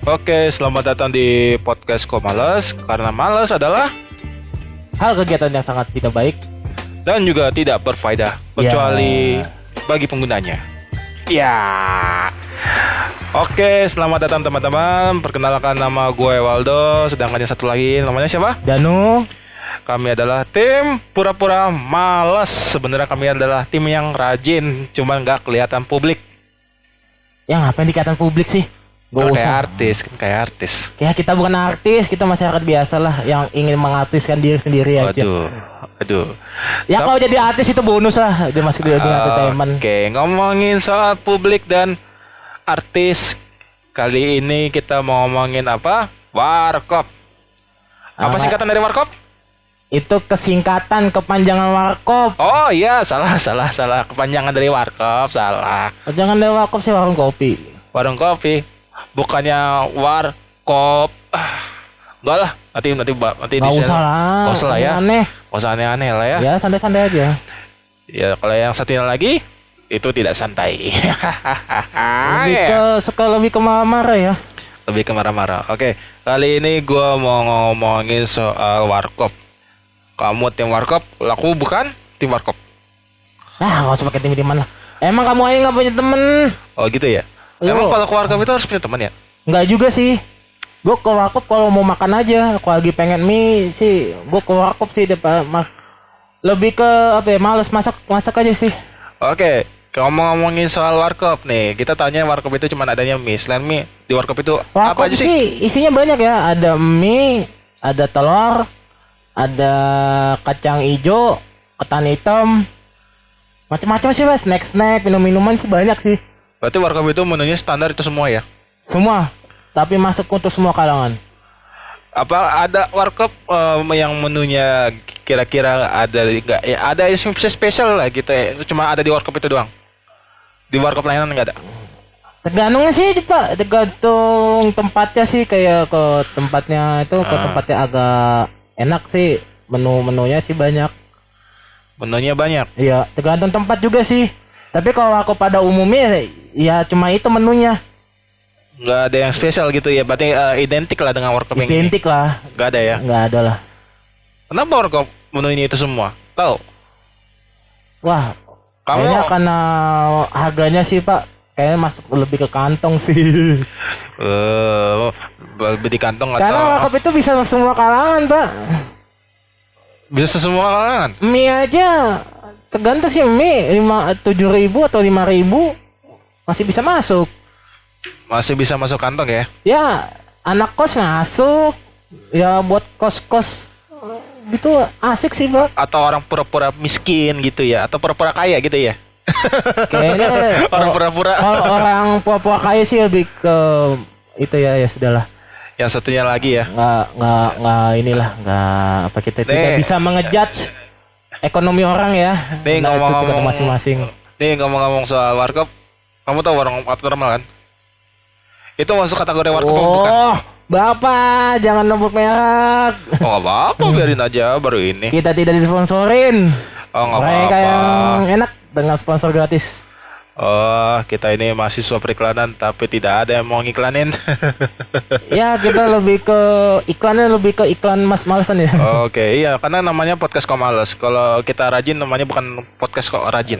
Oke, selamat datang di podcast Kok Males. Karena males adalah hal kegiatan yang sangat tidak baik dan juga tidak berfaedah kecuali bagi penggunanya. Ya. Oke, selamat datang teman-teman. Perkenalkan, nama gue Waldo. Sedangkan yang satu lagi namanya siapa? Danu. Kami adalah tim pura-pura males. Sebenarnya kami adalah tim yang rajin, cuman nggak kelihatan publik. Ya ngapain dikatakan publik sih? Gak usah. Kayak artis. Ya kita bukan artis, kita masyarakat biasa lah yang ingin mengartiskan diri sendiri aja. Aduh. Ya kalau jadi artis itu bonus lah, dia masuk di entertainment. Oke, ngomongin soal publik dan artis, kali ini kita mau ngomongin apa? Warkop. Apa singkatan dari warkop? Itu kesingkatan kepanjangan warkop. Oh iya, salah. Kepanjangan dari warkop, salah. Kepanjangan dari warkop sih warung kopi. Warung kopi, bukannya warkop. Enggak lah, nanti nggak usah lah. Nggak usah lah ya. Aneh. Nggak usah aneh-aneh lah ya. Ya santai-santai aja. Ya kalau yang satunya lagi itu tidak santai. Lebih ke marah-marah ya. Lebih ke marah-marah. Oke, kali ini gue mau ngomongin soal warkop. Kamu tim warkop, laku bukan tim warkop. Nggak usah pakai tim-timan lah. Emang kamu aja nggak punya temen? Oh gitu ya. Emang kalau ke warkop itu harus punya teman ya? Nggak juga sih. Gue ke warkop kalau mau makan aja. Kalau lagi pengen mie sih, gue ke warkop sih lebih ke apa ya? Males masak aja sih. Oke, ngomongin soal warkop nih. Kita tanya warkop itu cuma adanya mie. Selain mie, di warkop itu warkop apa aja sih? Isinya banyak ya. Ada mie, ada telur, ada kacang hijau, ketan hitam, macam-macam sih mas. Snack, minum-minuman sih banyak sih. Berarti warkop itu menunya standar itu semua ya? Semua, tapi masuk untuk semua kalangan. Apa ada warkop yang menunya kira-kira ada enggak? Ya, ada yang spesial lah gitu ya. Cuma ada di warkop itu doang. Di warkop lainnya enggak ada. Tergantung sih pak, tergantung tempatnya sih. Kayak ke tempatnya itu ke tempatnya agak enak sih. Menunya sih banyak. Menunya banyak? Iya, tergantung tempat juga sih. Tapi kalau aku pada umumnya ya cuma itu menunya. Nggak ada yang spesial gitu ya. Berarti identik lah dengan warkop yang ini. Identik lah. Nggak ada ya? Nggak ada lah. Kenapa warkop menunya itu semua? Tahu? Wah, kayaknya karena harganya sih pak. Kayaknya masuk lebih ke kantong sih. Lebih di kantong atau? Karena warkop itu bisa semua kalangan pak. Bisa semua kalangan? Mie aja tergantung sih, mie 7.000 atau 5.000 masih bisa masuk. Masih bisa masuk kantong ya? Ya, anak kos masuk. Ya buat kos-kos gitu asik sih pak. Atau orang pura-pura miskin gitu ya? Atau pura-pura kaya gitu ya? Kayaknya orang pura-pura. Kalau orang pura-pura kaya sih lebih ke itu ya sudahlah. Yang satunya lagi ya? Nggak kita tidak bisa mengejudge ekonomi orang ya. Nih ngomong-ngomong masing-masing. Nih ngomong-ngomong soal warkop, kamu tahu warung abnormal kan? Itu masuk kategori warkop apa bukan? Oh, Bapak jangan nyebut merek. Oh nggak apa-apa, biarin aja baru ini. Kita tidak disponsorin. Oh nggak Mereka apa-apa. yang enak dengan sponsor gratis. Oh, kita ini mahasiswa periklanan tapi tidak ada yang mau ngiklanin. Ya, kita lebih ke iklan mas-malesan ya. Oke, iya, karena namanya podcast Kok Males. Kalau kita rajin namanya bukan podcast Kok Rajin.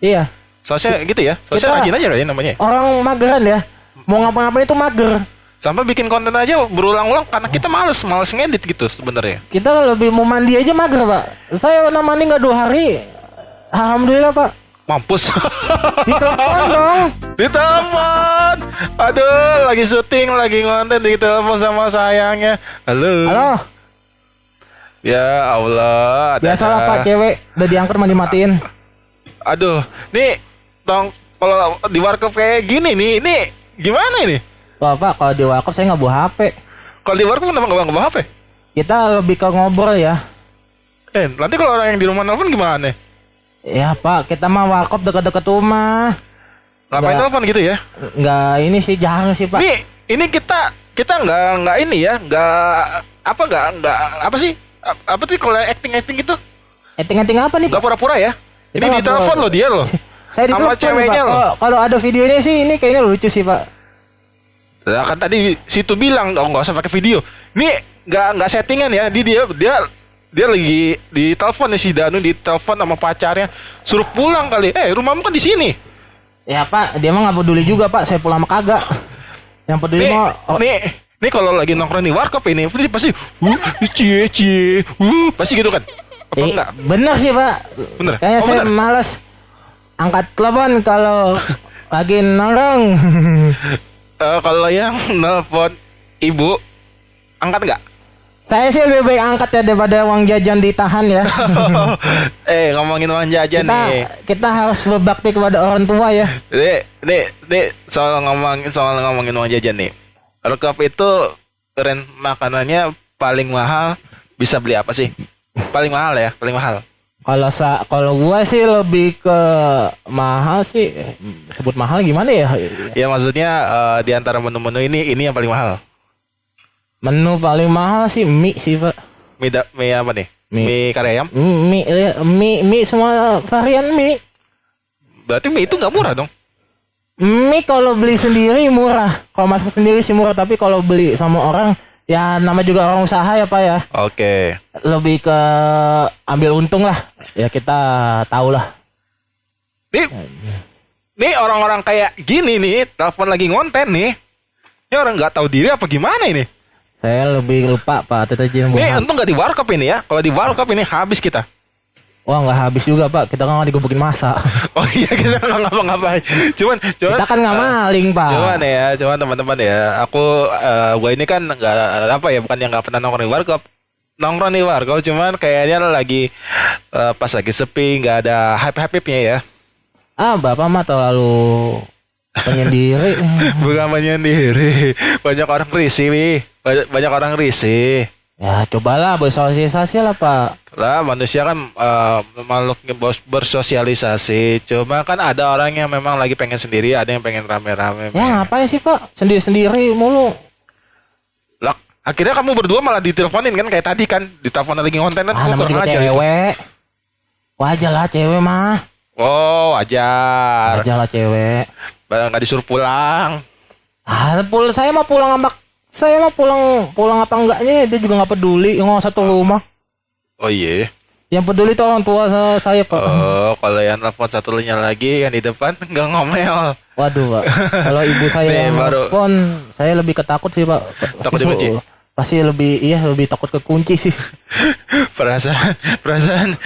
Iya. Soalnya gitu ya. Soalnya Kita rajin aja rajin namanya. Orang mageran ya. Mau ngapa-ngapain itu mager. Sampai bikin konten aja berulang-ulang karena kita males ngedit gitu sebenarnya. Kita lebih mau mandi aja mager, Pak. Saya mandi nggak 2 hari. Alhamdulillah, Pak. Mampus. Ditelepon dong. Ditelepon. Aduh, lagi syuting, lagi ngonten, ditelepon sama sayangnya. Halo. Ya Allah. Biasalah Pak, cewek udah diangkat dimatiin. Aduh, nih tong kalau di warkop kayak gini nih, ini gimana ini? Wah Pak, kalau di warkop saya nggak bawa HP. Kalau di warkop kenapa nggak bawa HP? Kita lebih ke ngobrol ya. Nanti kalau orang yang di rumah nelfon gimana? Ya Pak, kita mah warkop dekat-dekat rumah. Ngapain telepon gitu ya? Nggak ini sih, jarang sih Pak. Ini kita nggak ini ya, nggak apa sih? Apa sih kalau acting gitu? Acting apa nih Pak? Nggak pura-pura ya? Ini di telepon loh dia loh. Saya sama ditelepon ceweknya Pak. loh. Kalau ada videonya sih ini kayaknya lucu sih Pak. Lah kan tadi situ bilang dong nggak usah pakai video. Nih nggak settingan ya. Dia lagi di telepon nih si Danu, di telepon sama pacarnya, suruh pulang kali. Rumahmu kan di sini. Ya Pak, dia mah nggak peduli juga Pak. Saya pulang sama kagak. Yang peduli mah. Nih kalau lagi nongkrong di warkop ini, dia pasti cie, pasti gitu kan? Apa enggak? Bener sih Pak. Bener. Kayaknya saya malas angkat telepon kalau lagi nongkrong. Kalau yang nelpon ibu, angkat nggak? Saya sih lebih baik angkat ya daripada uang jajan ditahan ya. Ngomongin uang jajan nih. Kita harus berbakti kepada orang tua ya. Nih, soal ngomongin uang jajan nih. Warkop itu rent makanannya paling mahal bisa beli apa sih? Paling mahal ya, paling mahal. Kalau gua sih lebih ke mahal sih. Sebut mahal gimana ya? Ya maksudnya di antara menu-menu ini yang paling mahal. Menu paling mahal sih mie sih Pak. Mie apa nih? Mie kari ayam? Mie semua varian mie. Berarti mie itu nggak murah dong? Mie kalau beli sendiri murah. Kalau masak sendiri sih murah, tapi kalau beli sama orang ya nama juga orang usaha ya Pak ya. Oke. Lebih ke ambil untung lah. Ya kita tahu lah. Nih orang-orang kayak gini nih, telepon lagi ngonten nih. Ini orang nggak tahu diri apa gimana ini? Saya lebih lupa Pak. Nih untung nggak di warkop ini ya. Kalau di warkop ini habis kita. Wah nggak habis juga Pak. Kita kan nggak digebukin masa. Oh iya kita nggak ngapa-ngapain. Cuman kita kan nggak maling Pak. Cuman teman-teman ya. Gue ini kan nggak apa ya, bukan yang nggak pernah nongkrong di warkop. Nongkrong di warkop cuman kayaknya lagi pas lagi sepi, nggak ada hype-hype-nya ya. Bapak mah terlalu penyendiri. Bukan penyendiri. Banyak orang risih nih. Banyak orang risih. Ya cobalah bersosialisasi lah Pak. Lah manusia kan makhluk bersosialisasi. Cuma kan ada orang yang memang lagi pengen sendiri, ada yang pengen rame-rame. Ya ngapain sih Pak? Sendiri-sendiri mulu. Lah akhirnya kamu berdua malah diteleponin kan kayak tadi kan. Ditelepon lagi ngonten kan. Namanya juga cewek. Wajar lah cewek mah. Oh wajar. Wajar lah cewek. Nggak disuruh pulang. Saya mah pulang apa enggaknya dia juga nggak peduli, nggak satu rumah. Oh iya. Yang peduli tuh orang tua saya Pak. Oh kalau yang telepon satunya lagi yang di depan nggak ngomel. Waduh Pak. Kalau ibu saya yang telepon, saya lebih ketakut sih Pak. Takut dikunci? Pasti lebih takut kekunci sih. Perasaan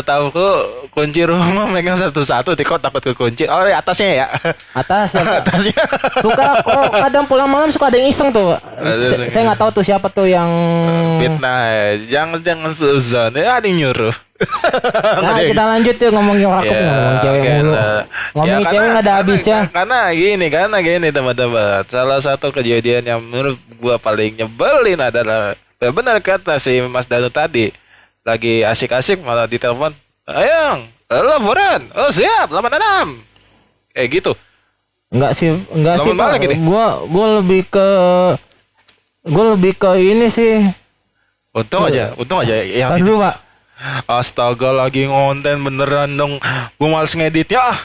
tahuku kunci rumah megang satu-satu, kok takut kekunci. Oh atasnya ya? Atasnya. Suka kadang pulang malam suka ada yang iseng tuh. Saya nggak tahu tuh siapa tuh yang fitnah. Jangan suzon. Ada yang nyuruh. Nah kita lanjut yuk ngomongin warkop, ngomongin cewek mulu. Ngomongin cewek nggak ada habisnya. Karena gini teman-teman. Salah satu kejadian yang menurut gua paling nyebelin adalah benar kata si Mas Danu tadi. Lagi asik-asik malah ditelepon. Ayang, laporan. Oh siap, 86. Kayak gitu. Enggak sih Pak. Gua lebih ke ini sih. Untung aja yang dulu Pak. Astaga lagi ngonten beneran dong. Gue males ngeditnya.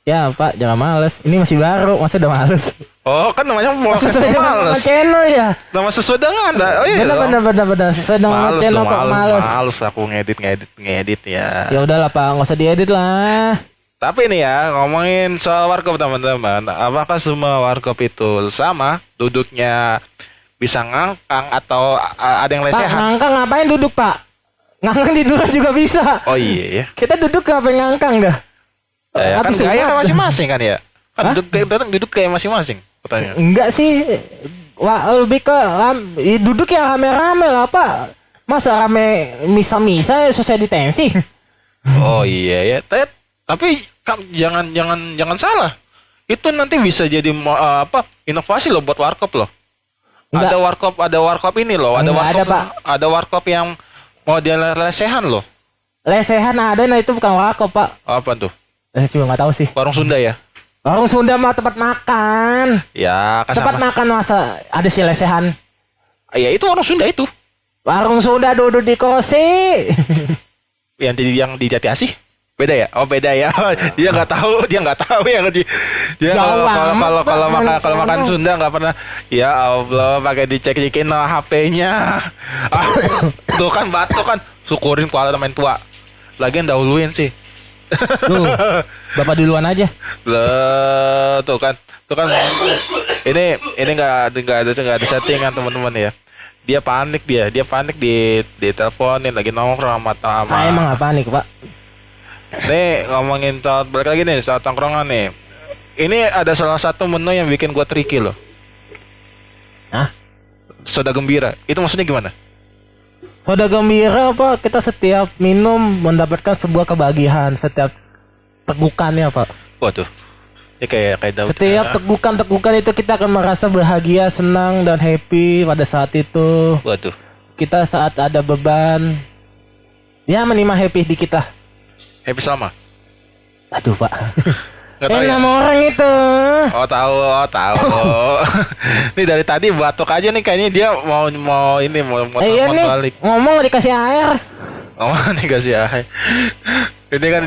Ya Pak jangan males. Ini masih baru. Masa udah males. Oh kan namanya proses males. Nama channel ya. Nama sesuai dengan. Oh iya bener. Sesuai dengan channel kok males. Males aku ngedit ya. Ya udahlah Pak nggak usah diedit lah. Tapi nih ya ngomongin soal warkop teman-teman. Apakah semua warkop itu sama duduknya bisa ngangkang atau ada yang lesehan? Pak ngangkang ngapain duduk Pak? Ngangkang tiduran juga bisa. Oh iya ya. Kita duduk ngapain ngangkang dah? Kan gaya masing-masing kan ya? Kan duduk kayak masing-masing pertanyaan. Enggak sih. Wah, lebih ke duduk ya rame-rame lah Pak. Masa rame misa-misa social distancing? Oh iya ya. Tapi jangan salah. Itu nanti bisa jadi inovasi loh buat warkop loh. Enggak. Ada warkop ini loh. Ada warkop yang model lesehan loh. Lesehan ada, nah itu bukan warkop Pak. Apa tuh? Saya juga nggak tahu sih. Warung Sunda ya? Warung Sunda mah tempat makan. Ya, kan tempat makan masa ada sih lesehan. Ya itu warung Sunda itu. Warung Sunda duduk di kursi. Yang di Jati Asih? Beda ya? Oh beda ya. Dia nggak tahu yang Dia Jauh kalau amat, Pak. kalau makan Sunda nggak pernah. Ya Allah, pakai dicek-cekin HP-nya. Ah, tuh kan batuk kan. Syukurin kalau ada main tua. Lagian dahuluin sih. Tuh, Bapak duluan aja. Lah, tuh kan. Ini nggak ada settingan teman-teman ya. Dia panik di teleponin lagi nongkrong sama. Saya emang apa nih, Pak? Nih ngomongin soal balik lagi nih soal tongkrongan nih. Ini ada salah satu menu yang bikin gua tricky loh. Hah? Soda gembira. Itu maksudnya gimana? Soda gembira apa? Kita setiap minum mendapatkan sebuah kebahagiaan setiap tegukannya, Pak. Waduh. Ini kayak Daud. Setiap tegukan itu kita akan merasa bahagia, senang dan happy pada saat itu. Waduh. Kita saat ada beban, ya minimal happy di kita. Happy sama. Aduh, Pak. Nggak tahu ya? Nama orang itu. Oh tahu. Nih dari tadi batuk aja nih kayaknya dia mau Iya telepon nih, balik. ngomong nggak dikasih air. Oh nih kasih air. Ini kan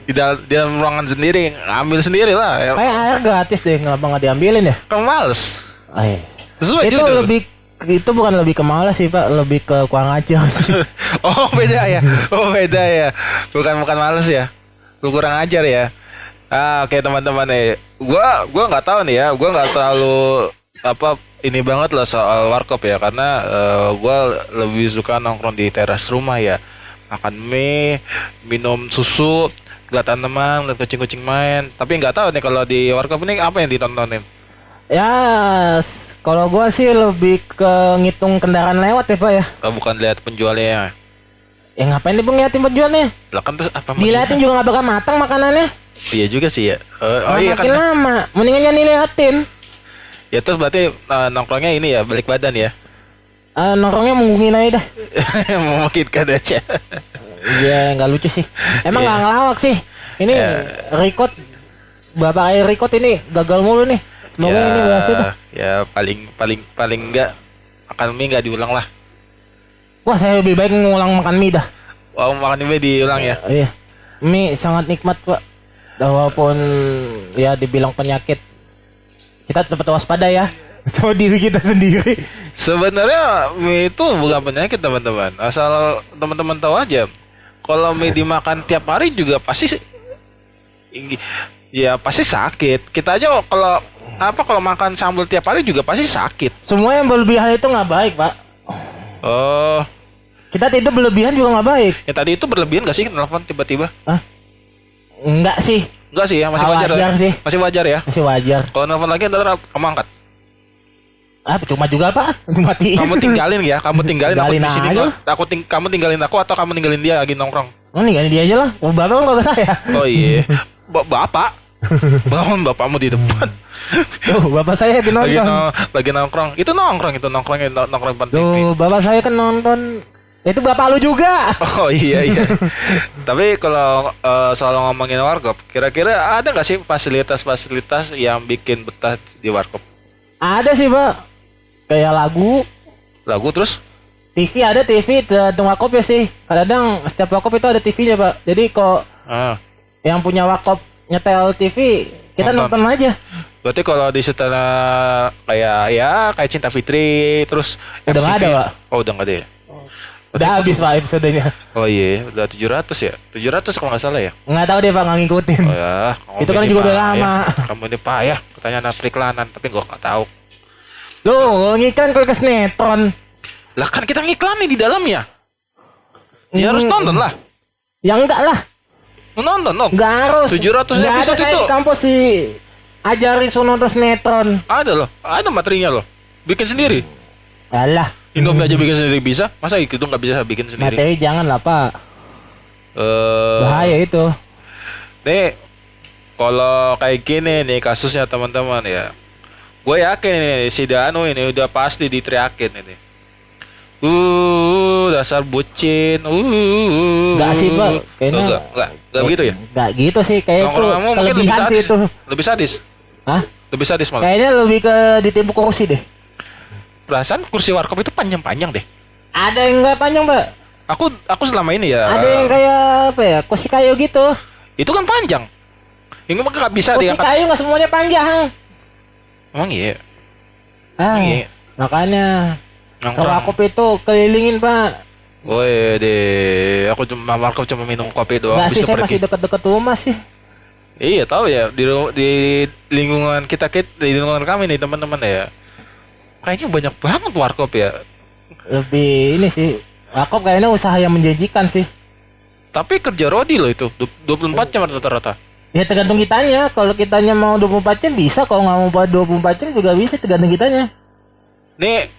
di dalam ruangan sendiri, ambil sendiri lah. Ya. Kayak air gratis deh, kenapa nggak diambilin ya? Kan males. Sesuai Itu juga. itu bukan lebih ke malas sih, Pak, lebih ke kurang ajar sih. Oh beda ya. Bukan males ya. Lu kurang ajar ya. Oke teman-teman nih. Gua nggak tahu nih ya. Gua nggak terlalu ini banget lah soal warkop ya, karena gua lebih suka nongkrong di teras rumah ya. Makan mie, minum susu, lihat tanaman, lihat kucing-kucing main. Tapi nggak tahu nih kalau di warkop ini apa yang ditontonin. Ya, kalau gua sih lebih ke ngitung kendaraan lewat ya, Pak ya. Oh, bukan lihat penjualnya. Ya ngapain dia ngeliatin penjualnya? Lah kan terus apa? Diliatin juga nggak bakal matang makanannya. Iya juga sih ya. Iya Makin kan. lama, mendingan jangan diliatin. Ya terus berarti nongkrongnya ini ya balik badan ya. Nongkrongnya munggungin aja dah. Memungkinkan aja. Iya, nggak lucu sih. Emang nggak Iya. ngelawak sih. Ini record, bapak air record ini gagal mulu nih. Semoga ini berhasil dah. Ya paling enggak makan mie enggak diulang lah. Wah, saya lebih baik ngulang makan mie dah. Wow, makan mie diulang ya. Iya, mie sangat nikmat, Pak. Walaupun ya dibilang penyakit, kita tetap waspada ya sama diri kita sendiri. Sebenarnya mie itu bukan penyakit teman-teman. Asal teman-teman tahu aja. Kalau mie dimakan tiap hari juga pasti pasti sakit. Kita aja kalau makan sambal tiap hari juga pasti sakit. Semua yang berlebihan itu nggak baik, Pak. Oh, Kita tidur berlebihan juga nggak baik. ya tadi itu berlebihan gak sih telepon tiba-tiba? Hah? Enggak sih, Enggak sih ya, masih wajar. Wajar ya? sih. Masih wajar ya. masih wajar. Kalau nelfon lagi ntar kamu angkat. Cuma juga, Pak. Matiin. Kamu tinggalin ya, kamu tinggalin aku Tinggalin di sini. aja. Kamu tinggalin aku atau kamu tinggalin dia lagi nongkrong? Oh, ninggalin dia aja lah. Oh, bapak kan kagak saya. Oh iya, bapak, bangun bapakmu di depan. Tuh, bapak saya lagi nonton. Lagi nongkrong. Itu nongkrongnya nongkrong depan TV. Tuh, bapak saya kan nonton. Itu bapak lu juga. Oh iya. Tapi kalau soal ngomongin warkop, kira-kira ada nggak sih fasilitas-fasilitas yang bikin betah di warkop? Ada sih, Pak. Kayak Lagu terus? TV ada TV tergantung warkop ya sih. Kadang setiap warkop itu ada TV-nya, Pak. Jadi kok yang punya warkop nyetel TV, kita nonton aja. Berarti kalau di setelah kayak Cinta Fitri terus Udah nggak FTV. ada, Pak. Oh, udah nggak ada ya? Udah habis, Pak, episodenya. Oh iya, udah 700 ya? 700 kalau nggak salah ya? Nggak tahu deh, Pak, nggak ngikutin. Oh ya, Itu kan juga udah lama. Kamu ini payah, katanya anak periklanan, tapi gua nggak tahu. Loh, ngiklan kalau ke sinetron. Lah kan kita ngiklanin di dalamnya. Ya harus nonton lah. Ya enggak lah. Nonton dong. Enggak harus. 700 Nggak episode ada, saya itu. di kampus sih ajarin suruh nonton sinetron. Ada loh, ada materinya loh. Bikin sendiri. Alah, Indomie aja bikin sendiri bisa. Masa itu nggak bisa bikin sendiri? materi jangan lah, Pak. Bahaya itu. Nih, kalau kayak gini nih kasusnya teman-teman ya. Gue yakin nih si Danu ini udah pasti diteriakin ini. Dasar bucin. Enggak sih, Pak. Kayaknya Enggak begitu ya? Enggak gitu sih, kayak itu Nongkrong kamu mungkin lebih kelebihan sih sadis. itu. Lebih sadis. Hah? Lebih sadis malah. Kayaknya lebih ke ditimpuk kursi deh. Perasaan kursi warkop itu panjang-panjang deh. Ada yang enggak panjang, Pak. Aku selama ini ya. Ada yang kayak apa ya? Kursi kayu gitu. Itu kan panjang. Ini mah nggak bisa Kursi diangkat. kayu nggak semuanya panjang. Emang iya. Ah, Iya. makanya kalau Nongkrong. aku itu kelilingin pak. Woi deh, aku cuma minum kopi doang. Nggak sih, habis itu saya masih pergi. dekat-dekat rumah sih. Iya tahu ya di lingkungan kita di lingkungan kami nih teman-teman ya. Kayaknya banyak banget warkop ya. Lebih ini sih. Aku kayaknya usaha yang menjanjikan sih. Tapi kerja rodi loh itu 24 jam rata-rata. Ya tergantung kitanya. Kalau kitanya mau 24 jam bisa. Kalau nggak mau buat 24 jam juga bisa. Tergantung kitanya. Nih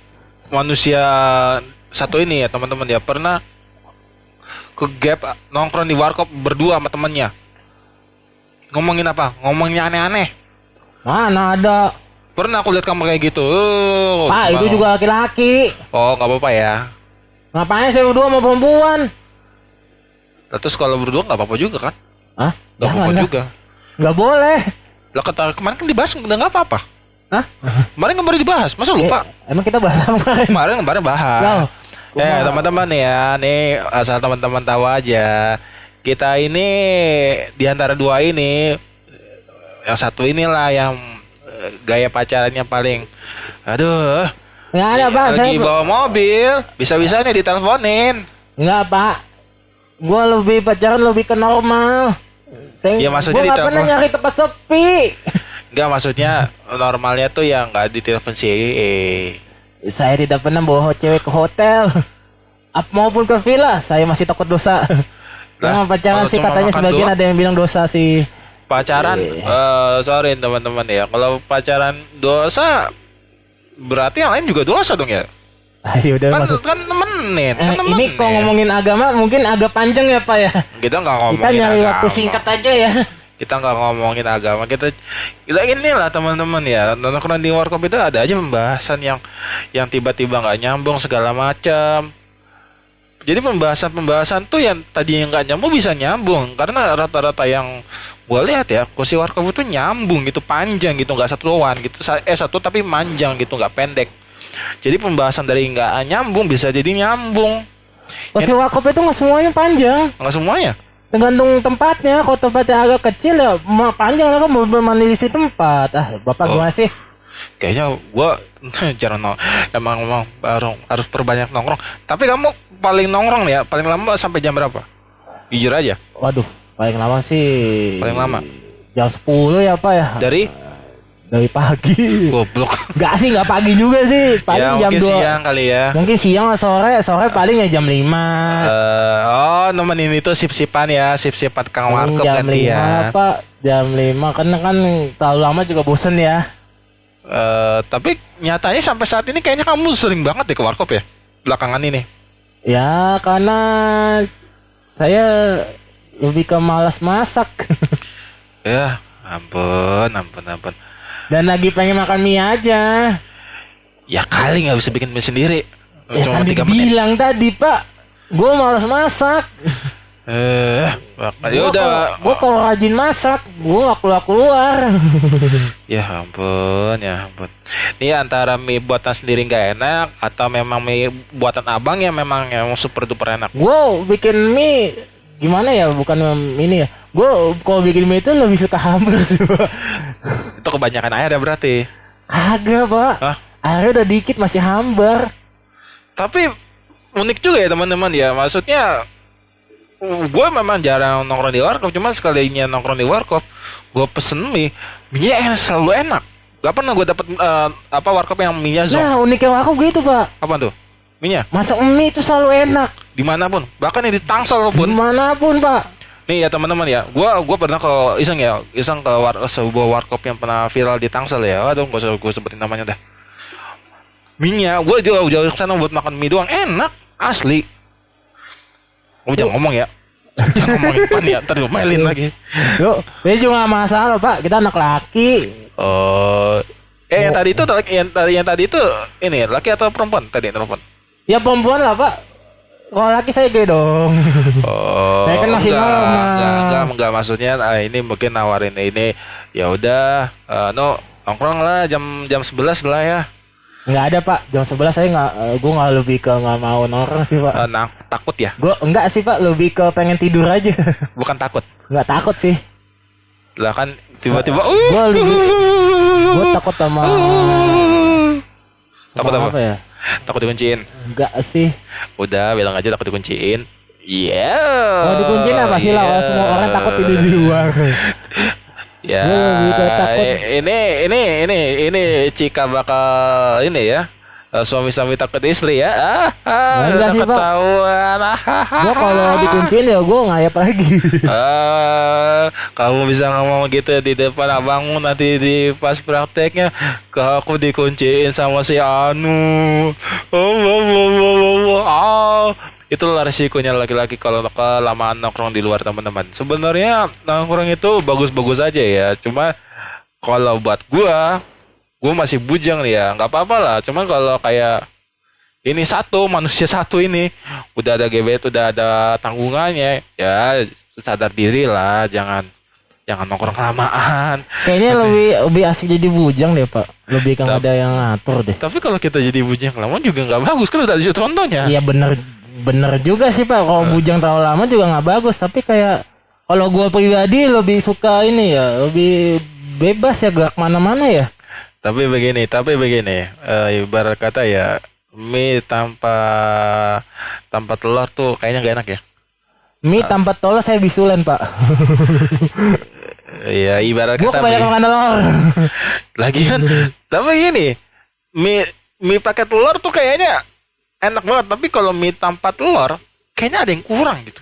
manusia satu ini ya teman-teman ya pernah ke Gap nongkrong di warkop berdua sama temennya. Ngomongin apa? Ngomongnya aneh-aneh. Mana ada. Pernah aku lihat kamu kayak gitu. Pak, itu gimana? juga laki-laki. Oh, nggak apa-apa ya. Ngapain saya berdua sama perempuan? Terus kalau berdua nggak apa-apa juga kan? Hah? Nggak Jangan apa-apa dah. juga. Nggak boleh. Lah kemarin kan dibahas udah nggak apa-apa. Hah? Kemarin kan baru dibahas, masa lupa? Emang kita bahas apa kemarin? Kemarin bahas. Loh, Teman-teman ya, nih asal teman-teman tahu aja. Kita ini di antara dua ini yang satu inilah yang gaya pacarannya paling aduh. Nggak ada pak. Lagi Saya bawa mobil, bisa-bisanya diteleponin. nggak pak. Gua lebih pacaran lebih ke normal. Ya, maksudnya gua nggak ditelepon. pernah nyari tempat sepi. Enggak maksudnya normalnya tuh yang nggak ditelepon si Saya tidak pernah bawa cewek ke hotel. Maupun ke villa. Saya masih takut dosa. Lah, Yang pacaran kalau sih cuma katanya makan sebagian doang. ada yang bilang dosa sih. pacaran. Sorry teman-teman ya. Kalau pacaran dosa berarti yang lain juga dosa dong ya. Ayo udah Kan masuk. kan nemenin, kan Ini nemenin. kalau ngomongin agama mungkin agak panjang ya Pak ya. Kita nggak Kita ngomongin nyari agama. waktu singkat aja ya. Kita nggak ngomongin agama. Kita inilah teman-teman ya. Nongkrong di warkop itu ada aja pembahasan yang tiba-tiba nggak nyambung segala macam. Jadi pembahasan tuh yang tadinya nggak nyambung bisa nyambung karena rata-rata yang gue lihat ya kursi warkop itu nyambung gitu, panjang gitu, nggak satuan gitu, satu tapi panjang gitu, nggak pendek. Jadi pembahasan dari nggak nyambung bisa jadi nyambung. Kursi warkop itu nggak semuanya panjang. Nggak semuanya. Tergantung tempatnya. Kalau tempatnya agak kecil ya panjang lah kan mau mandi di situ tempat. Bapak gimana sih? Kayaknya gua jarang emang baru harus perbanyak nongkrong. Tapi kamu paling nongkrong nih ya, paling lama sampai jam berapa? Jujur aja. Waduh, paling lama sih. Paling lama? Jam 10 ya Pak ya. Dari pagi. Goblok. Enggak sih, enggak pagi juga sih. Paling Ya jam mungkin 2. siang kali ya. Mungkin siang atau sore paling ya jam 5. Nemenin itu sip-sipan ya, sip-sipan Kang Warkop Jam 5 gantian. Pak. Jam 5 karena kan terlalu lama juga bosen ya. Tapi nyatanya sampai saat ini kayaknya kamu sering banget deh ke Warkop ya? Belakangan ini. Ya karena saya lebih ke malas masak. Ya, ampun. Dan lagi pengen makan mie aja. Ya kali nggak bisa bikin mie sendiri. Ya Cuma kan 3 menit. dibilang tadi Pak. Gue malas masak. Ya udah. Gue kalau rajin masak, gue gak keluar. Ya ampun. Ini antara mie buatan sendiri nggak enak atau memang mie buatan abang yang memang yang super duper enak. Gue bikin mie gimana ya? Bukan ini ya. Gue kalau bikin mie itu lebih suka hambar sih Pak. Itu kebanyakan air ya berarti. Kagak Pak. Hah? Airnya udah dikit masih hambar. Tapi unik juga ya teman-teman ya. Maksudnya gue memang jarang nongkrong di warkop, cuman sekalinya nongkrong di warkop, gue pesen mie-nya selalu enak. Gak pernah gue dapet warkop yang mie-nya zonk. Nah uniknya aku gitu Pak. Apa tuh? Mie-nya? Masak mie itu selalu enak. Dimanapun, bahkan yang di Tangsel pun. Dimanapun Pak. Nih ya teman-teman ya, gue pernah iseng ke sebuah warkop yang pernah viral di Tangsel ya. Aduh, gak usah gue sebutin namanya dah. Mie-nya, gue jauh ke sana buat makan mie doang, enak, asli. Jangan ngomong ya. Jangan ngomong depan ya, ntar diomelin lagi. Yuk, ini juga gak masalah Pak. Kita anak laki. Yang tadi itu ini laki atau perempuan tadi telepon? Ya perempuan lah Pak. Kalau laki saya gede dong. Saya kan masih normal. Enggak maksudnya ini mungkin nawarin ini ya udah nongkrong lah jam 11 lah ya. Enggak ada Pak. Jam 11 saya gue nggak lebih ke nggak mau nongkrong sih Pak. Takut ya? Gue enggak sih Pak, lebih ke pengen tidur aja. Bukan takut. Enggak takut sih. Lah kan tiba-tiba Gue takut sama Takut apa? ya? Takut dikunciin. Enggak sih. Udah bilang aja takut dikunciin. Iya. Kalau dikunciin apa sih lah? Kalau semua orang takut tidur di luar. Ya. Gue lebih ke takut. Ini Cika bakal ini ya. Suami-suami takut istri ya. Enggak sih, Pak. Ketahuan. Gue kalau dikunciin ya gue ngayap lagi. Kamu bisa ngomong gitu di depan abangmu nanti di pas prakteknya. Aku dikunciin sama si Anu. Itulah resikonya laki-laki kalau kelamaan nongkrong di luar, teman-teman. Sebenarnya nongkrong itu bagus-bagus aja ya. Cuma kalau buat gue masih bujang nih ya. Nggak apa-apa lah. Cuma kalau kayak ini manusia satu ini udah ada gebet, udah ada tanggungannya, ya sadar diri lah, jangan nongkrong kelamaan. Kayaknya lebih asik jadi bujang deh, Pak. Lebih kan ada yang ngatur deh. Tapi kalau kita jadi bujang kelamaan juga nggak bagus, kan udah ada contohnya. Iya bener juga sih, Pak. Kalau bujang terlalu lama juga nggak bagus. Tapi kayak kalau gue pribadi lebih suka ini ya, lebih bebas ya, gerak mana-mana ya. Tapi begini, ibarat kata ya, mie tanpa telur tuh kayaknya gak enak ya. Mie tanpa telur saya bisulan, Pak. Ya ibarat Gue kata kebanyakan makan telur. lagi kan. Tapi gini, mie pakai telur tuh kayaknya enak banget. Tapi kalau mie tanpa telur, kayaknya ada yang kurang gitu.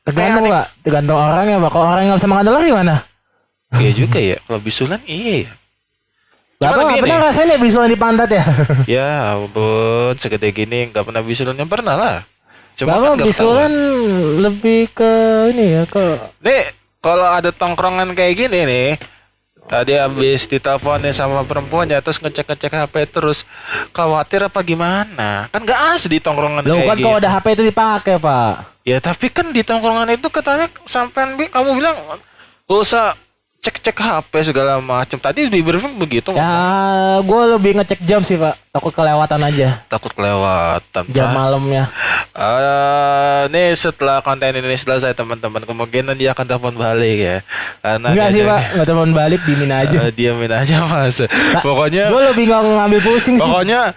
Tergantung, Pak. Tergantung orangnya, Pak. Kalau orang nggak bisa makan telur gimana? Iya juga ya. Kalau bisulan iya ya. Bapak nggak pernah ngerasain ya bisulan di pantat ya? Ya ampun, segede gini nggak pernah bisulannya pernah lah. Cuma Bapak kan bisulan lebih ke ini ya, ke... Nih, kalau ada tongkrongan kayak gini nih, tadi habis diteleponin sama perempuannya, terus ngecek HP terus, khawatir apa gimana? Kan nggak asli di tongkrongan Loh, kayak kan gini. kalau ada HP itu dipakai, Pak. Ya tapi kan di tongkrongan itu katanya sampean kamu bilang gak usah cek HP segala macam. Tadi di briefing begitu. Ya, gue lebih ngecek jam sih, Pak. Takut kelewatan aja. Takut kelewatan. Jam malamnya. Nih setelah konten ini selesai, teman-teman, kemungkinan dia akan telepon balik ya. Karena Enggak sih, Pak. Nggak telepon balik, diemin aja. Diamin aja mas. Pokoknya. Gue lebih nggak ngambil pusing sih.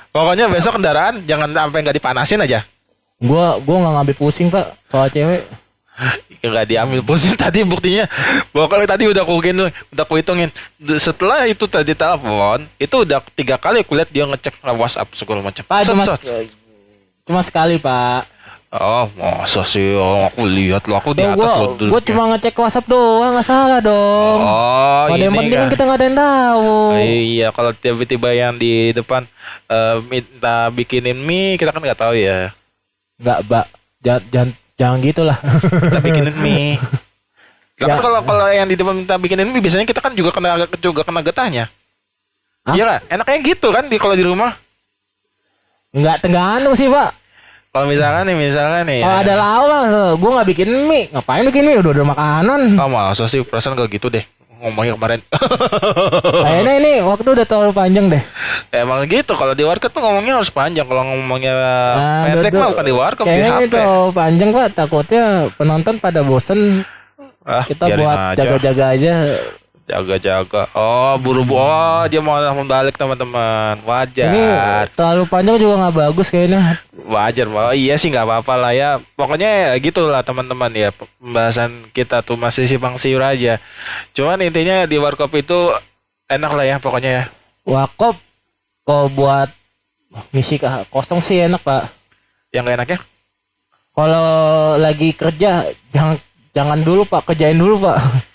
Pokoknya besok kendaraan jangan sampai nggak dipanasin aja. Gue nggak ngambil pusing, Pak, soal cewek. Nggak diambil pusing tadi, buktinya pokoknya tadi udah aku hitungin setelah itu tadi telepon itu udah 3 kali aku lihat dia ngecek WhatsApp segala macam. Pak, cuma sekali, Pak. Oh masa sih, aku lihat lo, aku di atas lo dulu. Gue cuma ngecek WhatsApp doang, nggak salah dong. Oh ada ini yang penting kan kan kita nggak ada yang tahu. Iya, kalau tiba-tiba yang di depan minta bikinin mie, kita kan nggak tahu ya. Nggak, Pak, jangan gitulah. Kita bikinin mie. Lah Ya. kan kalau yang di depan minta bikinin mie, biasanya kita kan juga kena getahnya. Hah? Iya kan? Enaknya gitu kan kalau di rumah. Nggak tergantung sih, Pak. Kalau misalkan nih. Kalau ada lawan, gue nggak bikin mie. Ngapain bikin mie? Udah ada makanan. Oh masa sih, perasaan gak gitu deh ngomongnya kemarin. Kayaknya ini waktu udah terlalu panjang deh. Emang gitu, kalau di warkop tuh ngomongnya harus panjang. Kalau ngomongnya pendek mah bukan di warkop, di kayaknya HP. itu panjang, Pak. Takutnya penonton pada bosen. Kita biarin buat aja. jaga-jaga aja. Jaga-jaga. Oh, Oh, dia mau balik, teman-teman. Wajar. Ini terlalu panjang juga nggak bagus kayaknya. Wajar, Pak. Iya sih, nggak apa-apa lah ya. Pokoknya gitulah, teman-teman ya. Pembahasan kita tuh masih simpang siur aja. Cuman intinya di warkop itu enak lah ya, pokoknya ya. Wakop kalau buat ngisi kosong sih enak, Pak. Yang gak enaknya? Kalau lagi kerja jangan dulu, Pak. Kerjain dulu, Pak.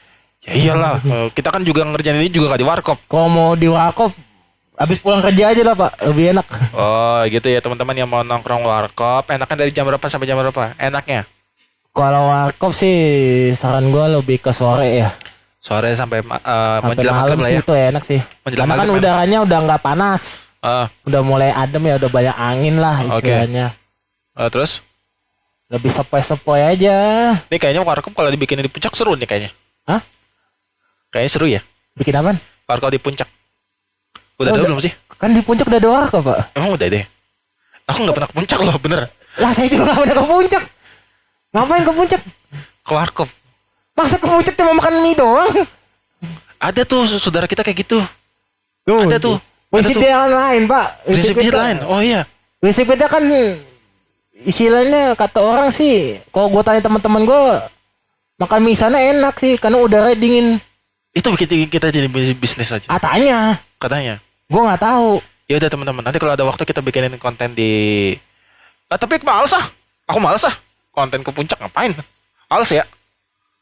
Ya iyalah, kita kan juga ngerjain ini juga gak di warkop. Kalau mau di wakop habis pulang kerja aja lah, Pak. Lebih enak. Oh gitu ya, teman-teman yang mau nongkrong warkop. Enaknya dari jam berapa sampai jam berapa? Enaknya? Kalau warkop sih saran gue lebih ke sore ya. Sore sampai Sampai menjelang malam maghrib lah sih ya. itu enak sih. Menjelang Karena kan maghrib, udaranya udah nggak panas. Udah mulai adem ya, udah banyak angin lah Oke. istilahnya. Terus? Lebih sepoi-sepoi aja. Ini kayaknya warkop kalau dibikinin di puncak seru nih kayaknya. Hah? Kayaknya seru ya. Bikin apaan? Warkop di puncak. Udah Oh, ada udah. belum sih? Kan di puncak udah ada warkop, Pak. Emang udah deh. Aku nggak pernah ke puncak loh, bener. Lah saya juga nggak pernah ke puncak. Ngapain ke puncak? Ke warkop. Masa ke puncak cuma makan mie doang? Ada tuh saudara kita kayak gitu. Tuh, Ada tuh. prinsip dia kan lain, Pak. Prinsip dia kita- lain. Oh iya. Prinsip kita kan istilahnya kata orang sih, kalau gue tanya teman-teman gue, makan mie sana enak sih karena udaranya dingin. Itu bikin kita jadi bisnis aja. Katanya, Katanya. gue nggak tahu. Ya udah teman-teman, nanti kalau ada waktu kita bikinin konten di. Tapi males ah. Aku males ah. Konten ke puncak ngapain? Males ya.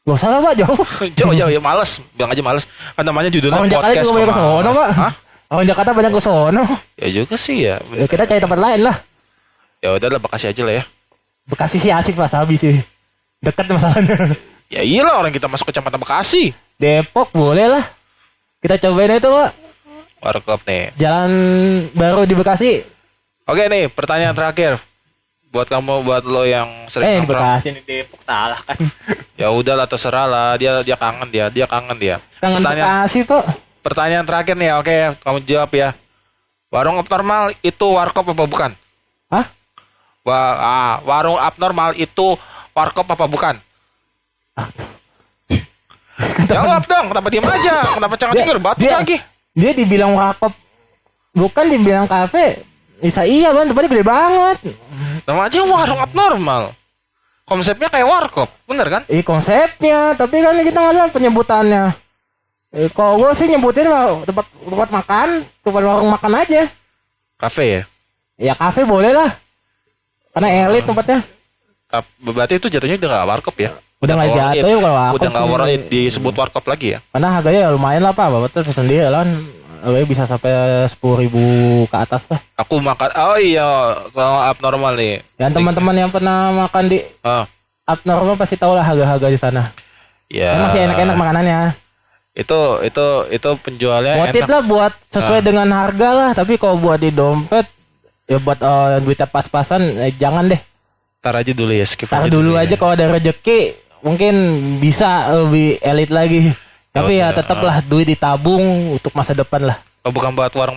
Gak salah Pak, jauh. Jauh ya males. Bilang aja males. Kan namanya judulnya Orang Jakarta podcast. juga banyak kok ke sono, males. Pak. Hah? Orang Jakarta banyak ke sono. Ya juga sih ya. Ya, kita cari tempat lain lah. Ya udahlah Bekasi aja lah ya. Bekasi sih asik Pak, Sabi sih. Dekat masalahnya. Ya iyalah orang kita masuk kecamatan Bekasi. Depok boleh lah. Kita cobain itu Pak. Warkop nih. Jalan baru di Bekasi. Oke nih, pertanyaan terakhir. Buat kamu, buat lo yang sering Di nongkrong. Bekasi nih Depok salah kan. Ya udahlah terserah lah. Dia kangen dia kangen dia. Kangen Pertanyaan Bekasi Pak. pertanyaan terakhir nih. Oke, kamu jawab ya. Warung abnormal itu warkop apa bukan? Hah? Warung abnormal itu warkop apa bukan? Jawab dong, kenapa diem aja? Kenapa cengar-cengir batuk lagi? Dia dibilang warkop, bukan dibilang kafe. Bisa iya Bang, tempatnya gede banget. Nama aja warung abnormal. Konsepnya kayak warkop, bener kan? Konsepnya, tapi kan kita nggak tahu penyebutannya. Kalau gue sih nyebutin tempat makan, tempat warung makan aja. Kafe ya? Ya kafe boleh lah. Karena elit tempatnya. Berarti itu jatuhnya udah gak warkop ya? Udah nggak jatuh ya kalau warkop Udah gak sih. disebut warkop lagi ya? Karena harganya ya lumayan lah Pak. Bapak tuh sendiri lah. Harganya bisa sampai 10.000 ke atas lah. Aku makan, oh iya, kalau abnormal nih. Dan teman-teman yang pernah makan di Oh, abnormal pasti tahu lah harga-harga di sana. ya. Masih enak-enak makanannya. Itu penjualnya Worth it enak. lah buat sesuai dengan harga lah. Tapi kalau buat di dompet, ya buat duitnya pas-pasan, jangan deh. Tar aja dulu ya, skip Taruh aja dulu ya. aja kalau ada rezeki, mungkin bisa lebih elit lagi. Tapi ya Oke, tetaplah duit ditabung untuk masa depan lah. Oh, bukan buat warung